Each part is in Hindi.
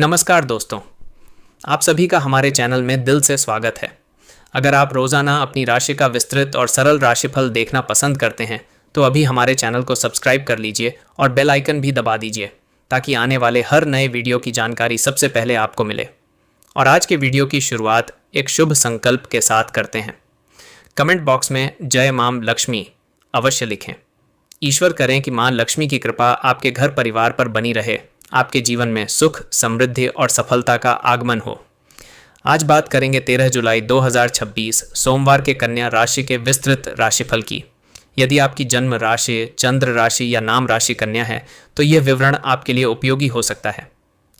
नमस्कार दोस्तों, आप सभी का हमारे चैनल में दिल से स्वागत है। अगर आप रोज़ाना अपनी राशि का विस्तृत और सरल राशिफल देखना पसंद करते हैं तो अभी हमारे चैनल को सब्सक्राइब कर लीजिए और बेल आइकन भी दबा दीजिए ताकि आने वाले हर नए वीडियो की जानकारी सबसे पहले आपको मिले। और आज के वीडियो की शुरुआत एक शुभ संकल्प के साथ करते हैं। कमेंट बॉक्स में जय मां लक्ष्मी अवश्य लिखें। ईश्वर करें कि मां लक्ष्मी की कृपा आपके घर परिवार पर बनी रहे, आपके जीवन में सुख, समृद्धि और सफलता का आगमन हो। आज बात करेंगे 13 जुलाई 2026 सोमवार के कन्या राशि के विस्तृत राशिफल की। यदि आपकी जन्म राशि, चंद्र राशि या नाम राशि कन्या है तो यह विवरण आपके लिए उपयोगी हो सकता है।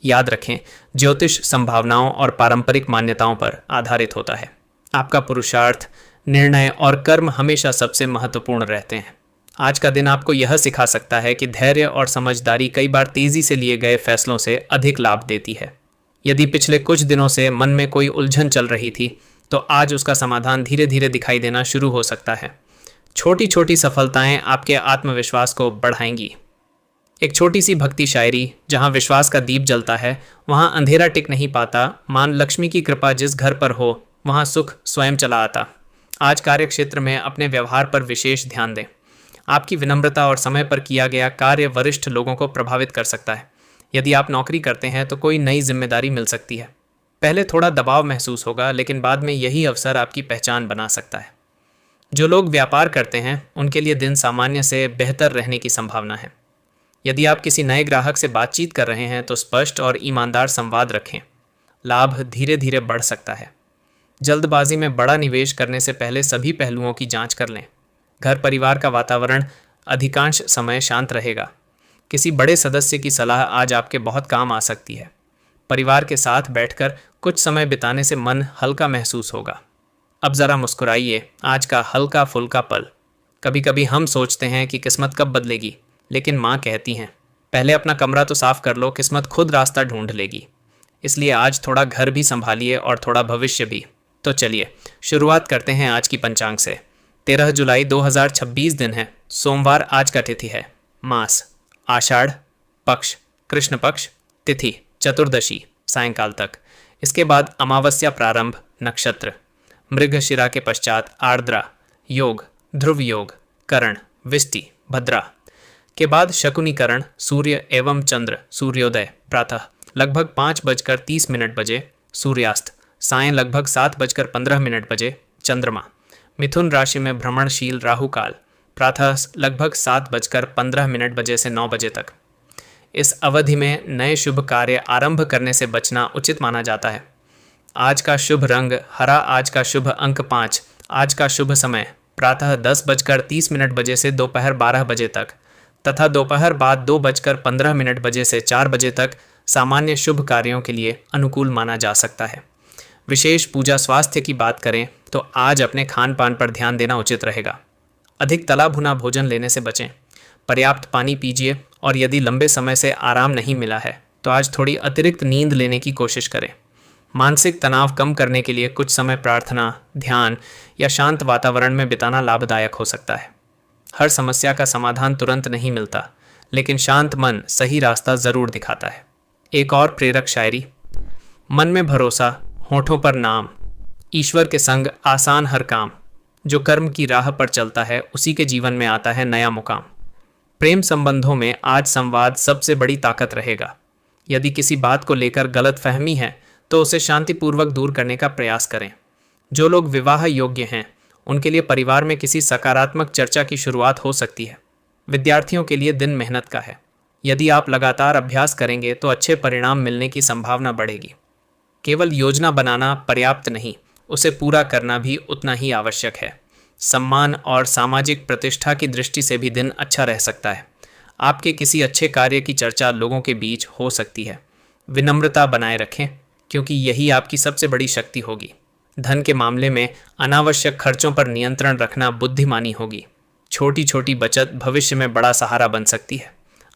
याद रखें, ज्योतिष संभावनाओं और पारंपरिक मान्यताओं पर आधारित होता है। आपका पुरुषार्थ, निर्णय और कर्म हमेशा सबसे महत्वपूर्ण रहते हैं। आज का दिन आपको यह सिखा सकता है कि धैर्य और समझदारी कई बार तेजी से लिए गए फैसलों से अधिक लाभ देती है। यदि पिछले कुछ दिनों से मन में कोई उलझन चल रही थी तो आज उसका समाधान धीरे धीरे दिखाई देना शुरू हो सकता है। छोटी छोटी सफलताएं आपके आत्मविश्वास को बढ़ाएंगी। एक छोटी सी भक्ति शायरी, जहां विश्वास का दीप जलता है वहां अंधेरा टिक नहीं पाता। मां लक्ष्मी की कृपा जिस घर पर हो वहां सुख स्वयं चला आता। आज कार्यक्षेत्र में अपने व्यवहार पर विशेष ध्यान दें। आपकी विनम्रता और समय पर किया गया कार्य वरिष्ठ लोगों को प्रभावित कर सकता है। यदि आप नौकरी करते हैं तो कोई नई जिम्मेदारी मिल सकती है। पहले थोड़ा दबाव महसूस होगा, लेकिन बाद में यही अवसर आपकी पहचान बना सकता है। जो लोग व्यापार करते हैं उनके लिए दिन सामान्य से बेहतर रहने की संभावना है। यदि आप किसी नए ग्राहक से बातचीत कर रहे हैं तो स्पष्ट और ईमानदार संवाद रखें। लाभ धीरे धीरे बढ़ सकता है। जल्दबाजी में बड़ा निवेश करने से पहले सभी पहलुओं की जांच कर लें। घर परिवार का वातावरण अधिकांश समय शांत रहेगा। किसी बड़े सदस्य की सलाह आज आपके बहुत काम आ सकती है। परिवार के साथ बैठकर कुछ समय बिताने से मन हल्का महसूस होगा। अब ज़रा मुस्कुराइए, आज का हल्का फुल्का पल। कभी कभी हम सोचते हैं कि किस्मत कब बदलेगी, लेकिन माँ कहती हैं पहले अपना कमरा तो साफ कर लो, किस्मत खुद रास्ता ढूंढ लेगी। इसलिए आज थोड़ा घर भी संभालिए और थोड़ा भविष्य भी। तो चलिए शुरुआत करते हैं आज की पंचांग से। 13 जुलाई 2026 दिन है, सोमवार। आज का तिथि है मास आषाढ़, पक्ष कृष्ण पक्ष, तिथि चतुर्दशी सायंकाल तक। इसके बाद अमावस्या प्रारंभ, नक्षत्र मृगशिरा के पश्चात आर्द्रा, योग ध्रुव योग, करण विष्टि भद्रा के बाद शकुनी करण, सूर्य एवं चंद्र सूर्योदय प्रातः लगभग 5:30 बजे, सूर्यास्त सायं लगभग 7:15 बजे, चंद्रमा मिथुन राशि में भ्रमणशील राहु काल प्रातः लगभग 7:15 बजे से 9 बजे तक। इस अवधि में नए शुभ कार्य आरंभ करने से बचना उचित माना जाता है। आज का शुभ रंग हरा, आज का शुभ अंक 5, आज का शुभ समय प्रातः 10:30 बजे से दोपहर 12 बजे तक तथा दोपहर बाद 2:15 बजे से 4 बजे तक सामान्य शुभ कार्यों के लिए अनुकूल माना जा सकता है। विशेष पूजा स्वास्थ्य की बात करें तो आज अपने खान पान पर ध्यान देना उचित रहेगा। अधिक तला भुना भोजन लेने से बचें। पर्याप्त पानी पीजिए और यदि लंबे समय से आराम नहीं मिला है तो आज थोड़ी अतिरिक्त नींद लेने की कोशिश करें। मानसिक तनाव कम करने के लिए कुछ समय प्रार्थना, ध्यान या शांत वातावरण में बिताना लाभदायक हो सकता है। हर समस्या का समाधान तुरंत नहीं मिलता, लेकिन शांत मन सही रास्ता ज़रूर दिखाता है। एक और प्रेरक शायरी, मन में भरोसा, होठों पर नाम, ईश्वर के संग आसान हर काम। जो कर्म की राह पर चलता है उसी के जीवन में आता है नया मुकाम। प्रेम संबंधों में आज संवाद सबसे बड़ी ताकत रहेगा। यदि किसी बात को लेकर गलत फहमी है तो उसे शांतिपूर्वक दूर करने का प्रयास करें। जो लोग विवाह योग्य हैं उनके लिए परिवार में किसी सकारात्मक चर्चा की शुरुआत हो सकती है। विद्यार्थियों के लिए दिन मेहनत का है। यदि आप लगातार अभ्यास करेंगे तो अच्छे परिणाम मिलने की संभावना बढ़ेगी। केवल योजना बनाना पर्याप्त नहीं, उसे पूरा करना भी उतना ही आवश्यक है। सम्मान और सामाजिक प्रतिष्ठा की दृष्टि से भी दिन अच्छा रह सकता है। आपके किसी अच्छे कार्य की चर्चा लोगों के बीच हो सकती है। विनम्रता बनाए रखें, क्योंकि यही आपकी सबसे बड़ी शक्ति होगी। धन के मामले में अनावश्यक खर्चों पर नियंत्रण रखना बुद्धिमानी होगी। छोटी छोटी बचत भविष्य में बड़ा सहारा बन सकती है।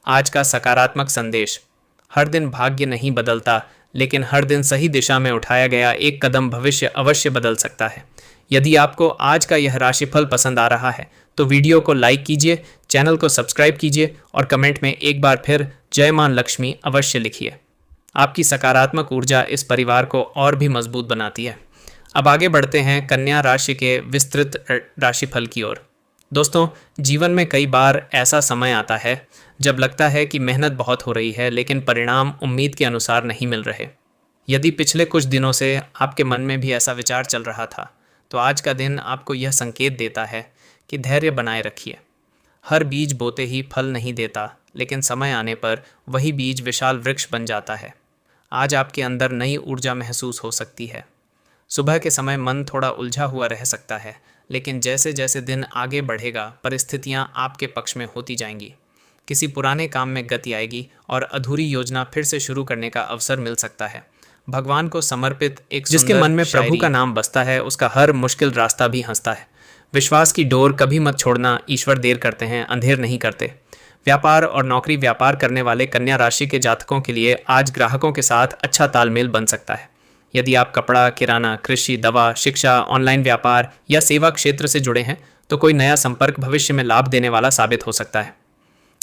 आज का सकारात्मक संदेश, हर दिन भाग्य नहीं बदलता, लेकिन हर दिन सही दिशा में उठाया गया एक कदम भविष्य अवश्य बदल सकता है। यदि आपको आज का यह राशिफल पसंद आ रहा है तो वीडियो को लाइक कीजिए, चैनल को सब्सक्राइब कीजिए और कमेंट में एक बार फिर जय मां लक्ष्मी अवश्य लिखिए। आपकी सकारात्मक ऊर्जा इस परिवार को और भी मजबूत बनाती है। अब आगे बढ़ते हैं कन्या राशि के विस्तृत राशिफल की ओर। दोस्तों, जीवन में कई बार ऐसा समय आता है जब लगता है कि मेहनत बहुत हो रही है लेकिन परिणाम उम्मीद के अनुसार नहीं मिल रहे। यदि पिछले कुछ दिनों से आपके मन में भी ऐसा विचार चल रहा था, तो आज का दिन आपको यह संकेत देता है कि धैर्य बनाए रखिए। हर बीज बोते ही फल नहीं देता, लेकिन समय आने पर वही बीज विशाल वृक्ष बन जाता है। आज आपके अंदर नई ऊर्जा महसूस हो सकती है। सुबह के समय मन थोड़ा उलझा हुआ रह सकता है, लेकिन जैसे जैसे दिन आगे बढ़ेगा परिस्थितियां आपके पक्ष में होती जाएंगी। किसी पुराने काम में गति आएगी और अधूरी योजना फिर से शुरू करने का अवसर मिल सकता है। भगवान को समर्पित एक जिसके मन में प्रभु का नाम बसता है, उसका हर मुश्किल रास्ता भी हंसता है। विश्वास की डोर कभी मत छोड़ना, ईश्वर देर करते हैं, अंधेर नहीं करते। व्यापार और नौकरी व्यापार करने वाले कन्या राशि के जातकों के लिए आज ग्राहकों के साथ अच्छा तालमेल बन सकता है। यदि आप कपड़ा, किराना, कृषि, दवा, शिक्षा, ऑनलाइन व्यापार या सेवा क्षेत्र से जुड़े हैं तो कोई नया संपर्क भविष्य में लाभ देने वाला साबित हो सकता है।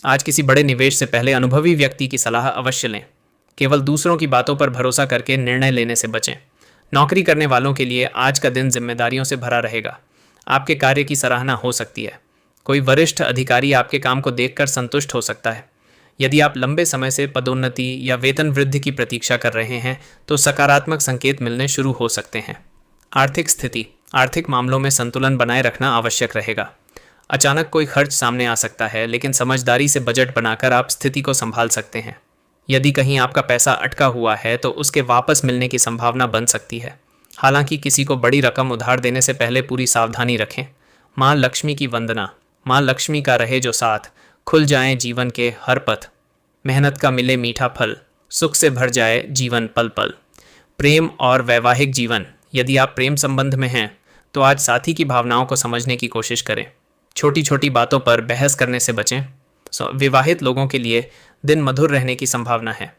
आज किसी बड़े निवेश से पहले अनुभवी व्यक्ति की सलाह अवश्य लें। केवल दूसरों की बातों पर भरोसा करके निर्णय लेने से बचें। नौकरी करने वालों के लिए आज का दिन जिम्मेदारियों से भरा रहेगा। आपके कार्य की सराहना हो सकती है। कोई वरिष्ठ अधिकारी आपके काम को देखकर संतुष्ट हो सकता है। यदि आप लंबे समय से पदोन्नति या वेतन वृद्धि की प्रतीक्षा कर रहे हैं तो सकारात्मक संकेत मिलने शुरू हो सकते हैं। आर्थिक स्थिति, आर्थिक मामलों में संतुलन बनाए रखना आवश्यक रहेगा। अचानक कोई खर्च सामने आ सकता है, लेकिन समझदारी से बजट बनाकर आप स्थिति को संभाल सकते हैं। यदि कहीं आपका पैसा अटका हुआ है तो उसके वापस मिलने की संभावना बन सकती है। हालांकि किसी को बड़ी रकम उधार देने से पहले पूरी सावधानी रखें। माँ लक्ष्मी की वंदना। माँ लक्ष्मी का रहे जो साथ, खुल जाएं जीवन के हर पथ। मेहनत का मिले मीठा फल, सुख से भर जाए जीवन पल पल। प्रेम और वैवाहिक जीवन, यदि आप प्रेम संबंध में हैं तो आज साथी की भावनाओं को समझने की कोशिश करें। छोटी छोटी बातों पर बहस करने से बचें। विवाहित लोगों के लिए दिन मधुर रहने की संभावना है।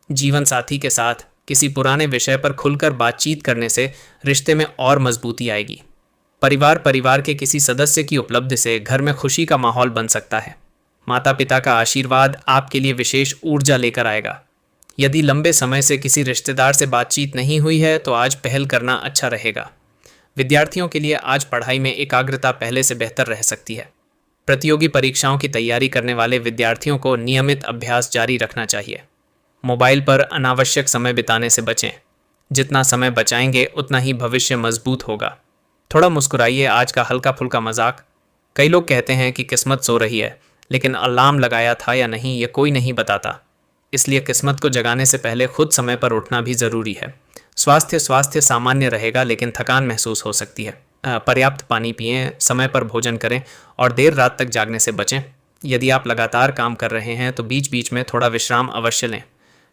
जीवन साथी के साथ किसी पुराने विषय पर खुलकर बातचीत करने से रिश्ते में और मजबूती आएगी। परिवार के किसी सदस्य की उपलब्धि से घर में खुशी का माहौल बन सकता है। माता पिता का आशीर्वाद आपके लिए विशेष ऊर्जा लेकर आएगा। यदि लंबे समय से किसी रिश्तेदार से बातचीत नहीं हुई है तो आज पहल करना अच्छा रहेगा। विद्यार्थियों के लिए आज पढ़ाई में एकाग्रता पहले से बेहतर रह सकती है। प्रतियोगी परीक्षाओं की तैयारी करने वाले विद्यार्थियों को नियमित अभ्यास जारी रखना चाहिए। मोबाइल पर अनावश्यक समय बिताने से बचें। जितना समय बचाएंगे उतना ही भविष्य मजबूत होगा। थोड़ा मुस्कुराइए। आज का हल्का फुल्का मजाक। कई लोग कहते हैं कि किस्मत सो रही है, लेकिन अलार्म लगाया था या नहीं ये कोई नहीं बताता। इसलिए किस्मत को जगाने से पहले खुद समय पर उठना भी ज़रूरी है। स्वास्थ्य सामान्य रहेगा, लेकिन थकान महसूस हो सकती है। पर्याप्त पानी पिएं, समय पर भोजन करें और देर रात तक जागने से बचें। यदि आप लगातार काम कर रहे हैं तो बीच बीच में थोड़ा विश्राम अवश्य लें।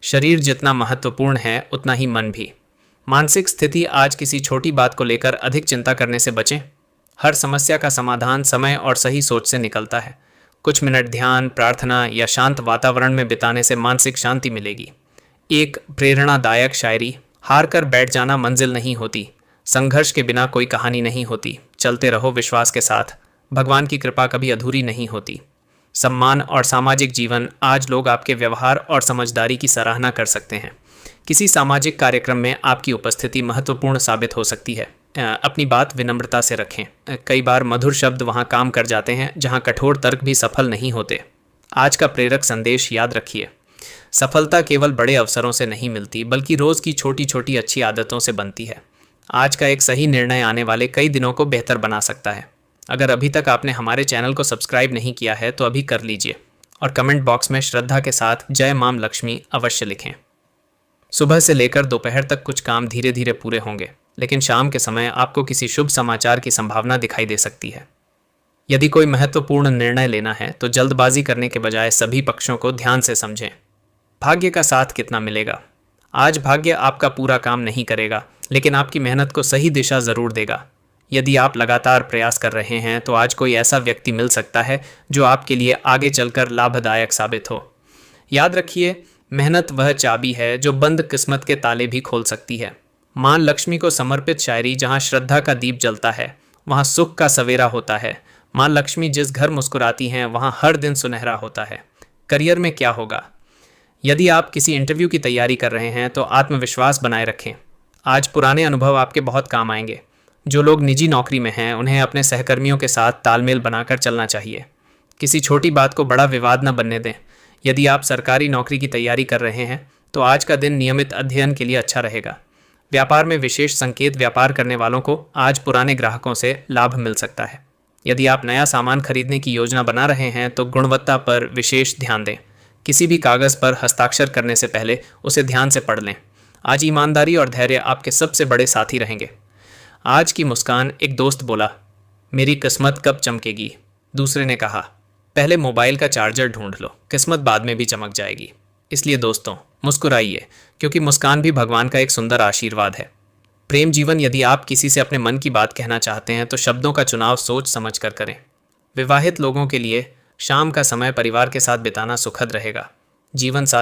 शरीर जितना महत्वपूर्ण है उतना ही मन भी। मानसिक स्थिति, आज किसी छोटी बात को लेकर अधिक चिंता करने से बचें। हर समस्या का समाधान समय और सही सोच से निकलता है। कुछ मिनट ध्यान, प्रार्थना या शांत वातावरण में बिताने से मानसिक शांति मिलेगी। एक प्रेरणादायक शायरी, हार कर बैठ जाना मंजिल नहीं होती, संघर्ष के बिना कोई कहानी नहीं होती, चलते रहो विश्वास के साथ, भगवान की कृपा कभी अधूरी नहीं होती। सम्मान और सामाजिक जीवन, आज लोग आपके व्यवहार और समझदारी की सराहना कर सकते हैं। किसी सामाजिक कार्यक्रम में आपकी उपस्थिति महत्वपूर्ण साबित हो सकती है। अपनी बात विनम्रता से रखें। कई बार मधुर शब्द वहाँ काम कर जाते हैं जहाँ कठोर तर्क भी सफल नहीं होते। आज का प्रेरक संदेश याद रखिए, सफलता केवल बड़े अवसरों से नहीं मिलती, बल्कि रोज़ की छोटी छोटी अच्छी आदतों से बनती है। आज का एक सही निर्णय आने वाले कई दिनों को बेहतर बना सकता है। अगर अभी तक आपने हमारे चैनल को सब्सक्राइब नहीं किया है तो अभी कर लीजिए और कमेंट बॉक्स में श्रद्धा के साथ जय माम लक्ष्मी अवश्य लिखें। सुबह से लेकर दोपहर तक कुछ काम धीरे धीरे पूरे होंगे, लेकिन शाम के समय आपको किसी शुभ समाचार की संभावना दिखाई दे सकती है। यदि कोई महत्वपूर्ण निर्णय लेना है तो जल्दबाजी करने के बजाय सभी पक्षों को ध्यान से समझें। भाग्य का साथ कितना मिलेगा? आज भाग्य आपका पूरा काम नहीं करेगा, लेकिन आपकी मेहनत को सही दिशा ज़रूर देगा। यदि आप लगातार प्रयास कर रहे हैं तो आज कोई ऐसा व्यक्ति मिल सकता है जो आपके लिए आगे चलकर लाभदायक साबित हो। याद रखिए, मेहनत वह चाबी है जो बंद किस्मत के ताले भी खोल सकती है। माँ लक्ष्मी को समर्पित शायरी, जहाँ श्रद्धा का दीप जलता है वहाँ सुख का सवेरा होता है। माँ लक्ष्मी जिस घर मुस्कुराती हैं वहाँ हर दिन सुनहरा होता है। करियर में क्या होगा? यदि आप किसी इंटरव्यू की तैयारी कर रहे हैं तो आत्मविश्वास बनाए रखें। आज पुराने अनुभव आपके बहुत काम आएंगे। जो लोग निजी नौकरी में हैं उन्हें अपने सहकर्मियों के साथ तालमेल बनाकर चलना चाहिए। किसी छोटी बात को बड़ा विवाद न बनने दें। यदि आप सरकारी नौकरी की तैयारी कर रहे हैं तो आज का दिन नियमित अध्ययन के लिए अच्छा रहेगा। व्यापार में विशेष संकेत व्यापार करने वालों को आज पुराने ग्राहकों से लाभ मिल सकता है। यदि आप नया सामान खरीदने की योजना बना रहे हैं तो गुणवत्ता पर विशेष ध्यान दें। किसी भी कागज़ पर हस्ताक्षर करने से पहले उसे ध्यान से पढ़ लें। आज ईमानदारी और धैर्य आपके सबसे बड़े साथी रहेंगे। आज की मुस्कान। एक दोस्त बोला, मेरी किस्मत कब चमकेगी? दूसरे ने कहा, पहले मोबाइल का चार्जर ढूंढ लो, किस्मत बाद में भी चमक जाएगी। इसलिए दोस्तों, मुस्कुराइए, क्योंकि मुस्कान भी भगवान का एक सुंदर आशीर्वाद है। प्रेम जीवन। यदि आप किसी से अपने मन की बात कहना चाहते हैं तो शब्दों का चुनाव सोच समझ कर करें। विवाहित लोगों के लिए शाम का समय परिवार के साथ बिताना सुखद रहेगा। जीवन साथी